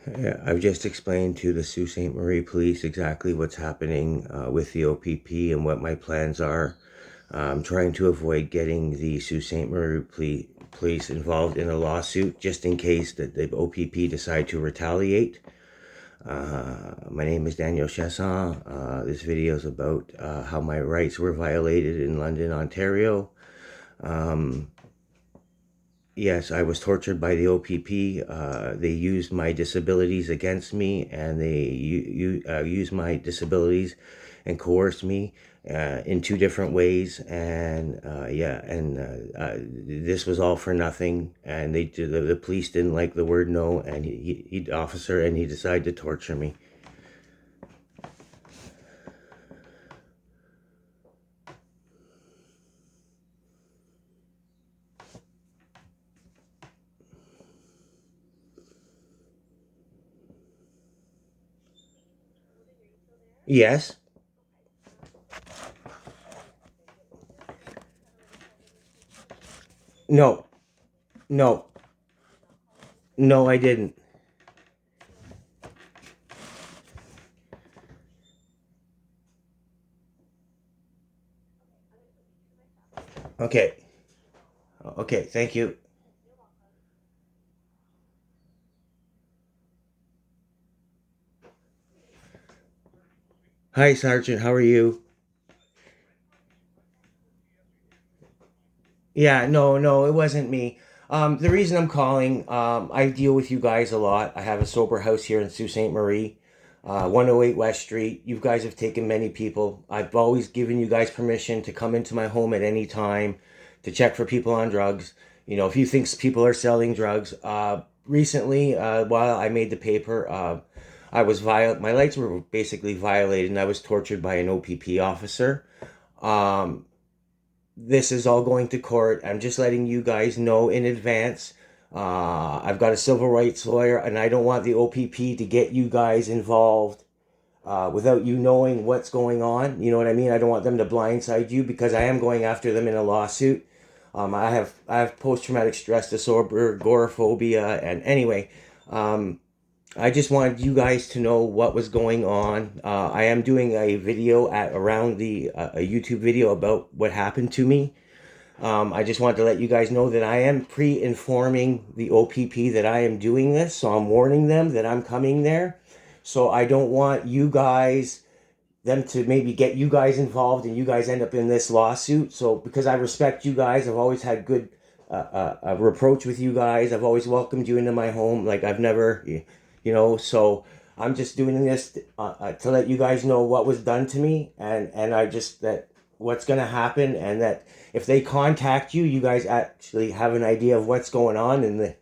Yeah, I've just explained to the Sault Ste. Marie Police exactly what's happening with the OPP and what my plans are. I'm trying to avoid getting the Sault Ste. Marie Police involved in a lawsuit just in case that the OPP decide to retaliate. My name is Daniel Chasson. This video is about how my rights were violated in London, Ontario. Yes, I was tortured by the OPP. They used my disabilities against me, and they used my disabilities and coerced me in two different ways. And this was all for nothing. And the police didn't like the word no, and he officer, and he decided to torture me. Yes. No. No. No, I didn't. Okay. Okay. Thank you. Hi, Sergeant. How are you? Yeah, no, it wasn't me. The reason I'm calling, I deal with you guys a lot. I have a sober house here in Sault Ste. Marie, 108 West Street. You guys have taken many people. I've always given you guys permission to come into my home at any time to check for people on drugs. You know, if you think people are selling drugs. Recently, while I made the paper, my rights were basically violated, and I was tortured by an OPP officer. Um, this is all going to court. I'm just letting you guys know in advance. I've got a civil rights lawyer, and I don't want the OPP to get you guys involved without you knowing what's going on. You know what I mean? I don't want them to blindside you because I am going after them in a lawsuit. I have post traumatic stress disorder, agoraphobia, and anyway, um, I just wanted you guys to know what was going on. I am doing a video at around the a YouTube video about what happened to me. I just wanted to let you guys know that I am pre-informing the OPP that I am doing this, so I'm warning them that I'm coming there. So I don't want you guys them to maybe get you guys involved and you guys end up in this lawsuit. So because I respect you guys, I've always had good reproach with you guys. I've always welcomed you into my home. Like I've never, So I'm just doing this to let you guys know what was done to me, and I just that what's gonna happen, and that if they contact you, you guys actually have an idea of what's going on in the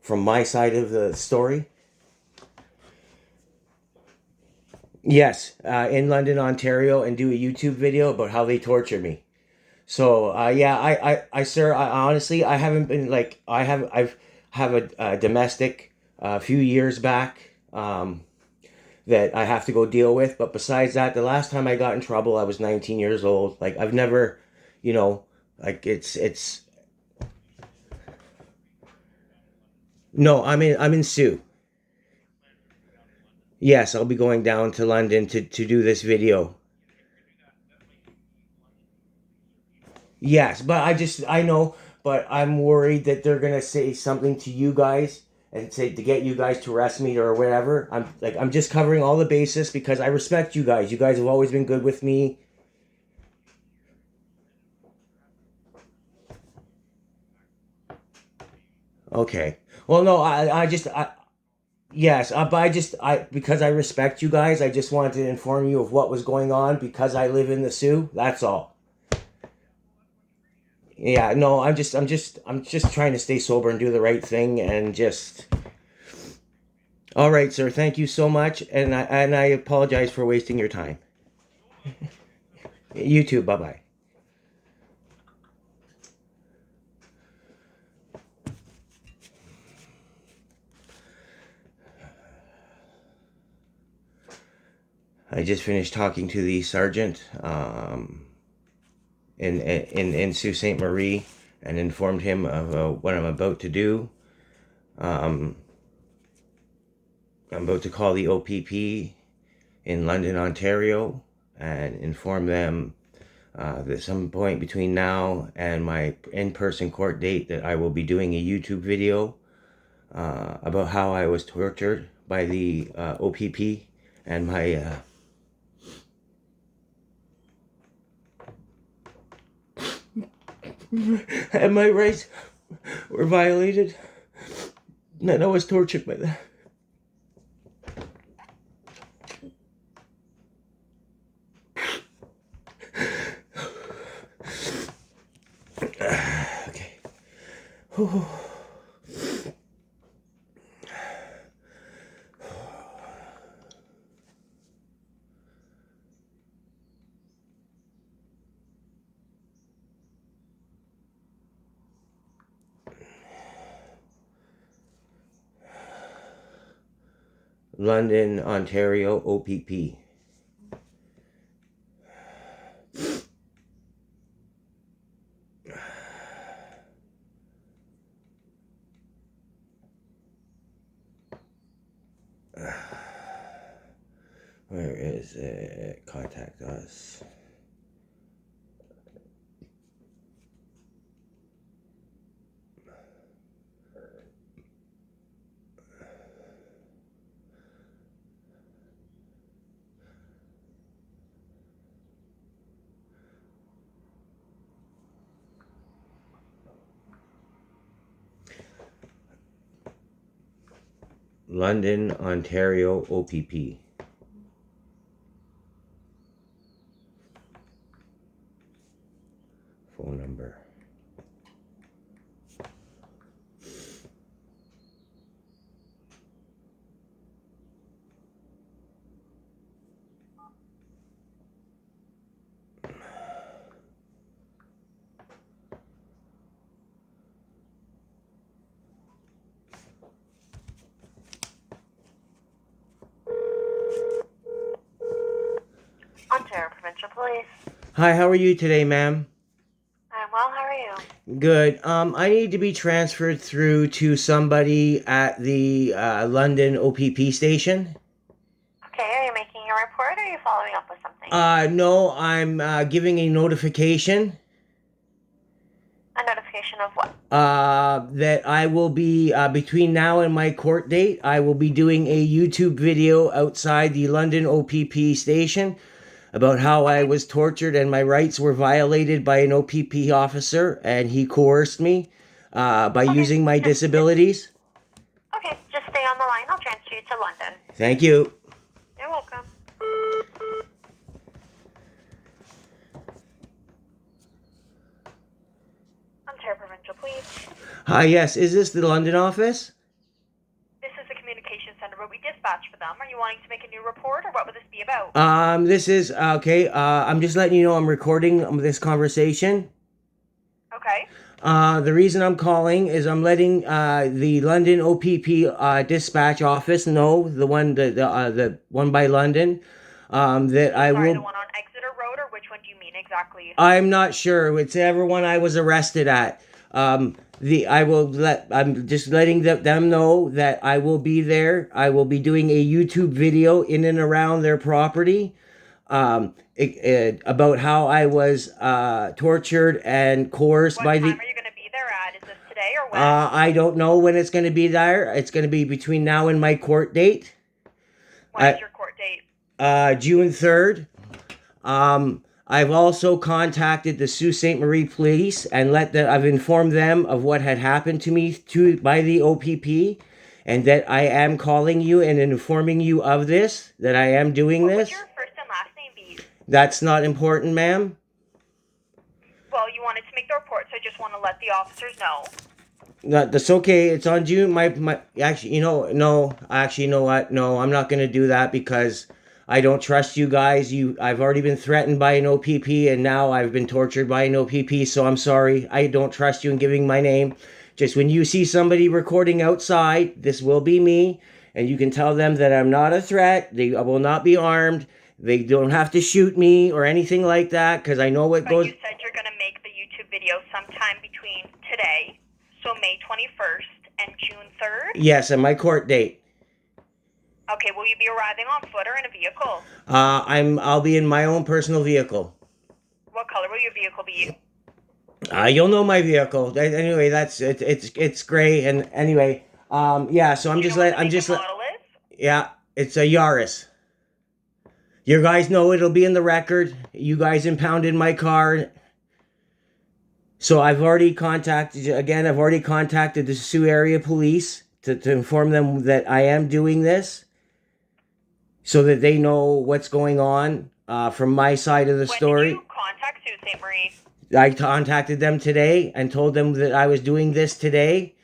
from my side of the story. Yes, in London, Ontario, and do a YouTube video about how they torture me. So yeah, sir, I honestly, I haven't been like, I've have a domestic a few years back that I have to go deal with. But besides that, the last time I got in trouble, I was 19 years old. Like I've never, you know, like it's no, I'm in Sioux. Yes, I'll be going down to London to do this video. Yes, but I know, but I'm worried that they're gonna say something to you guys and say to get you guys to arrest me or whatever. I'm just covering all the bases because I respect you guys. You guys have always been good with me. Okay. Well, no, yes, but because I respect you guys, I just wanted to inform you of what was going on because I live in the Sioux. That's all. Yeah, no, I'm just trying to stay sober and do the right thing and just. All right, sir. Thank you so much, and I apologize for wasting your time. You too. Bye bye. I just finished talking to the sergeant in Sault Ste. Marie and informed him of what I'm about to do. Um, I'm about to call the OPP in London, Ontario, and inform them at some point between now and my in-person court date that I will be doing a YouTube video about how I was tortured by the OPP and my and my rights were violated, and I was tortured by that. Okay. London, Ontario, OPP. Where is it? Contact us. London, Ontario, OPP. Phone number. Ontario Provincial Police. Hi, how are you today, ma'am? I'm well, how are you? Good. I need to be transferred through to somebody at the London OPP station. Okay, are you making a report or are you following up with something? No, I'm giving a notification. A notification of what? That I will be, between now and my court date, I will be doing a YouTube video outside the London OPP station about how I was tortured and my rights were violated by an OPP officer, and he coerced me by using my disabilities. Okay, just stay on the line. I'll transfer you to London. Thank you. You're welcome. Ontario Provincial Police. Hi, yes, is this the London office? This is the communication center, but we dispatch for them. Are you wanting to make a new report or what would this be about? This is, okay, I'm just letting you know I'm recording this conversation. Okay. The reason I'm calling is I'm letting the London OPP dispatch office know, the one by London, that I Sorry, will. the one on Exeter Road, or which one do you mean exactly? I'm not sure. It's everyone I was arrested at. I'm just letting them know that I will be there. I will be doing a YouTube video in and around their property. About how I was tortured and coerced What by time the. are you going to be there at? Is this today or when? I don't know when it's going to be there. It's going to be between now and my court date. When is your court date? June 3rd. I've also contacted the Sault Ste. Marie Police and I've informed them of what had happened to me by the OPP, and that I am calling you and informing you of this, that I am doing What this. would your first and last name be? That's not important, ma'am. Well, you wanted to make the report, so I just want to let the officers know. No, that's okay. It's on June. Actually, no. Actually, you know what? No, I'm not gonna do that because I don't trust you guys. I've already been threatened by an OPP, and now I've been tortured by an OPP. So I'm sorry. I don't trust you in giving my name. Just when you see somebody recording outside, this will be me, and you can tell them that I'm not a threat. They will not be armed. They don't have to shoot me or anything like that, because I know what goes. But you said you're going to make the YouTube video sometime between today, so May 21st, and June 3rd? Yes, and my court date. Okay, will you be arriving on foot or in a vehicle? I'll be in my own personal vehicle. What color will your vehicle be? You'll know my vehicle. Anyway, it's gray. And anyway, yeah. So Do you know what the make and model is? yeah. It's a Yaris. You guys know it'll be in the record. You guys impounded my car. So I've already contacted the Sioux Area Police to inform them that I am doing this, so that they know what's going on from my side of the story. When did you contact Sault Ste. Marie? I contacted them today and told them that I was doing this today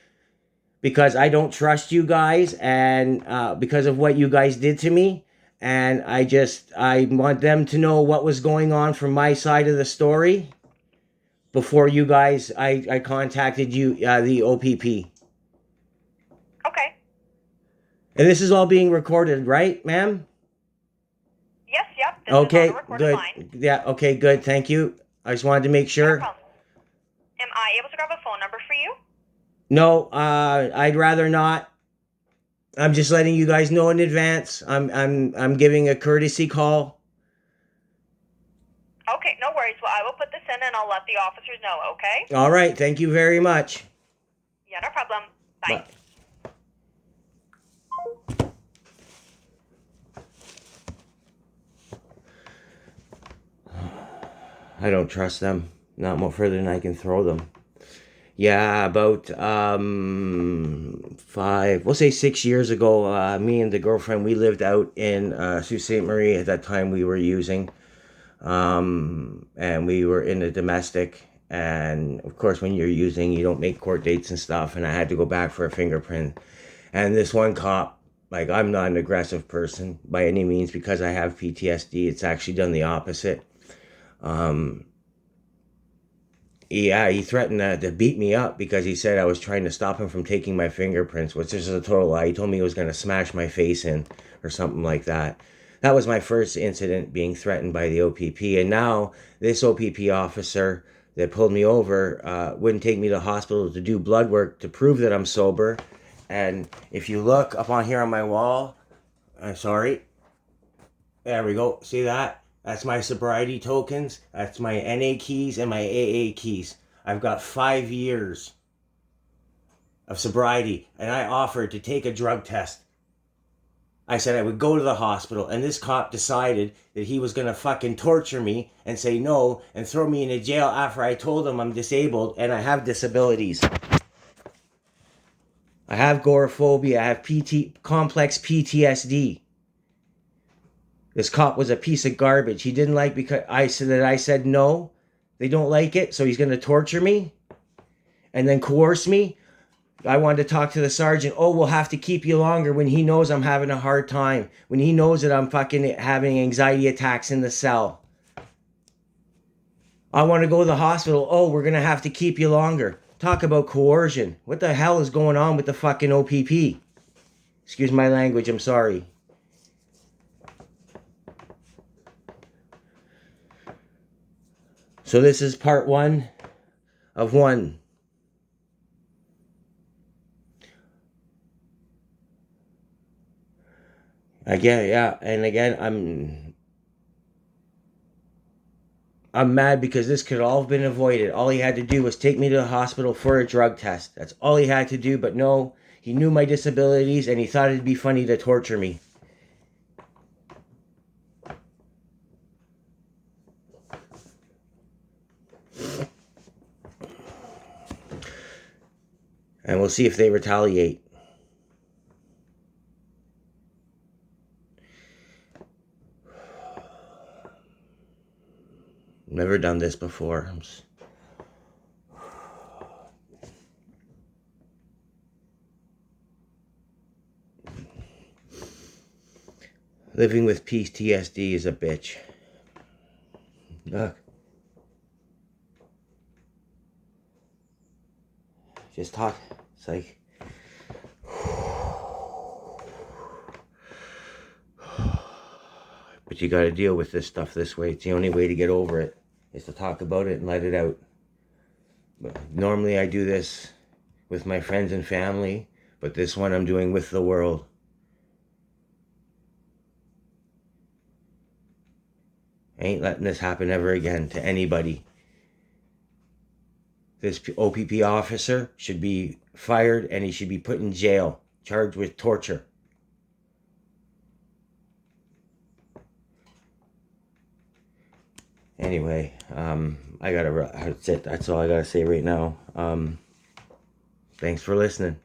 because I don't trust you guys, and because of what you guys did to me. And I want them to know what was going on from my side of the story before you guys, I contacted you, the OPP. Okay. And this is all being recorded, right, ma'am? Yes, yep. This Okay, is on a recorded good. line. Yeah, okay, good. Thank you. I just wanted to make No sure. problem. Am I able to grab a phone number for you? No, I'd rather not. I'm just letting you guys know in advance. I'm giving a courtesy call. Okay, no worries. Well, I will put this in and I'll let the officers know, okay? All right, thank you very much. Yeah, no problem. Bye. I don't trust them. Not more further than I can throw them. Yeah, about 6 years ago, me and the girlfriend, we lived out in Sault Ste. Marie. At that time we were using, and we were in a domestic. And of course, when you're using, you don't make court dates and stuff. And I had to go back for a fingerprint. And this one cop, like, I'm not an aggressive person by any means because I have PTSD. It's actually done the opposite. Yeah, he threatened to beat me up because he said I was trying to stop him from taking my fingerprints, which is a total lie. He told me he was going to smash my face in or something like that. That was my first incident, being threatened by the OPP. And now this OPP officer that pulled me over wouldn't take me to the hospital to do blood work to prove that I'm sober. And if you look up on here on my wall, sorry, there we go. See that? That's my sobriety tokens. That's my NA keys and my AA keys. I've got 5 years of sobriety, and I offered to take a drug test. I said I would go to the hospital, and this cop decided that he was going to fucking torture me and say no and throw me in a jail after I told him I'm disabled and I have disabilities. I have agoraphobia. I have complex PTSD. This cop was a piece of garbage. He didn't like because I said no. They don't like it, so he's going to torture me and then coerce me. I wanted to talk to the sergeant. Oh, we'll have to keep you longer, when he knows I'm having a hard time. When he knows that I'm fucking having anxiety attacks in the cell. I want to go to the hospital. Oh, we're going to have to keep you longer. Talk about coercion. What the hell is going on with the fucking OPP? Excuse my language, I'm sorry. So this is part 1 of 1. Again, yeah, and again, I'm mad because this could all have been avoided. All he had to do was take me to the hospital for a drug test. That's all he had to do, but no, he knew my disabilities and he thought it'd be funny to torture me. And we'll see if they retaliate. Never done this before. Living with PTSD is a bitch. Look. Just talk. It's like... But you gotta deal with this stuff this way. It's the only way to get over it, is to talk about it and let it out. But normally I do this with my friends and family, but this one I'm doing with the world. I ain't letting this happen ever again to anybody. This OPP officer should be fired and he should be put in jail, charged with torture. Anyway, that's it. That's all I gotta say right now. Thanks for listening.